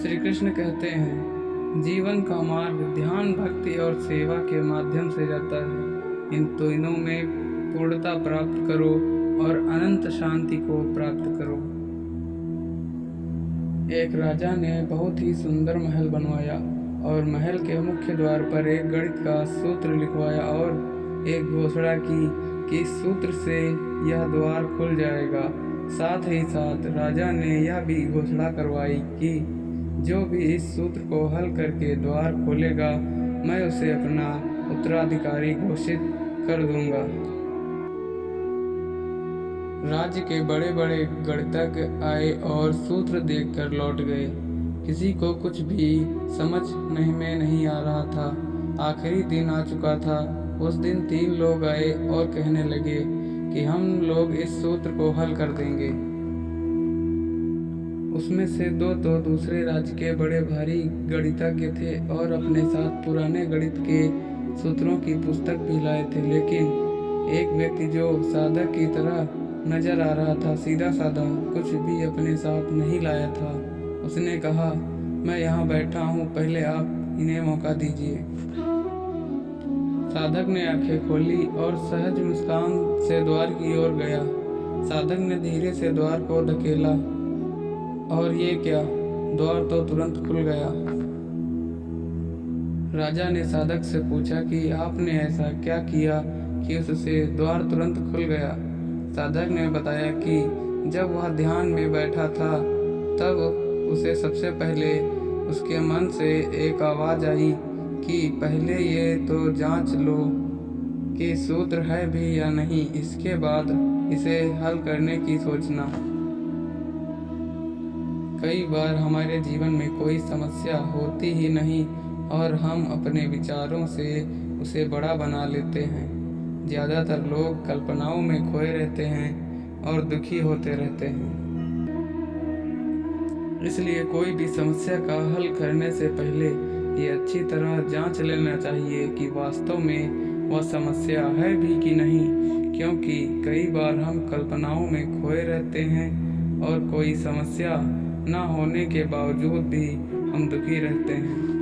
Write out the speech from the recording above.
श्री कृष्ण कहते हैं, जीवन का मार्ग ध्यान, भक्ति और सेवा के माध्यम से जाता है। इन तीनों में पूर्णता प्राप्त करो और अनंत शांति को प्राप्त करो। एक राजा ने बहुत ही सुंदर महल बनवाया और महल के मुख्य द्वार पर एक गणित का सूत्र लिखवाया और एक घोषणा की कि इस सूत्र से यह द्वार खुल जाएगा। साथ ही साथ राजा ने यह भी घोषणा करवाई कि जो भी इस सूत्र को हल करके द्वार खोलेगा, मैं उसे अपना उत्तराधिकारी घोषित कर दूंगा। राज्य के बड़े बड़े गणितज्ञ आए और सूत्र देखकर लौट गए। किसी को कुछ भी समझ में नहीं आ रहा था। आखिरी दिन आ चुका था। उस दिन 3 लोग आए और कहने लगे कि हम लोग इस सूत्र को हल कर देंगे। उसमें से 2 तो दूसरे राज्य के बड़े भारी गणितज्ञ थे और अपने साथ पुराने गणित के सूत्रों की पुस्तक भी लाए थे, लेकिन एक व्यक्ति जो साधक की तरह नजर आ रहा था, सीधा साधा, कुछ भी अपने साथ नहीं लाया था। उसने कहा, मैं यहाँ बैठा हूँ, पहले आप इन्हें मौका दीजिए। साधक ने आंखें खोली और सहज मुस्कान से द्वार की ओर गया। साधक ने धीरे से द्वार को धकेला और ये क्या, द्वार तो तुरंत खुल गया। राजा ने साधक से पूछा कि आपने ऐसा क्या किया कि उससे द्वार तुरंत खुल गया। साधक ने बताया कि जब वह ध्यान में बैठा था तब उसे सबसे पहले उसके मन से एक आवाज़ आई कि पहले ये तो जांच लो कि सूत्र है भी या नहीं, इसके बाद इसे हल करने की सोचना। कई बार हमारे जीवन में कोई समस्या होती ही नहीं और हम अपने विचारों से उसे बड़ा बना लेते हैं। ज़्यादातर लोग कल्पनाओं में खोए रहते हैं और दुखी होते रहते हैं। इसलिए कोई भी समस्या का हल करने से पहले ये अच्छी तरह जांच लेना चाहिए कि वास्तव में वह समस्या है भी कि नहीं, क्योंकि कई बार हम कल्पनाओं में खोए रहते हैं और कोई समस्या न होने के बावजूद भी हम दुखी रहते हैं।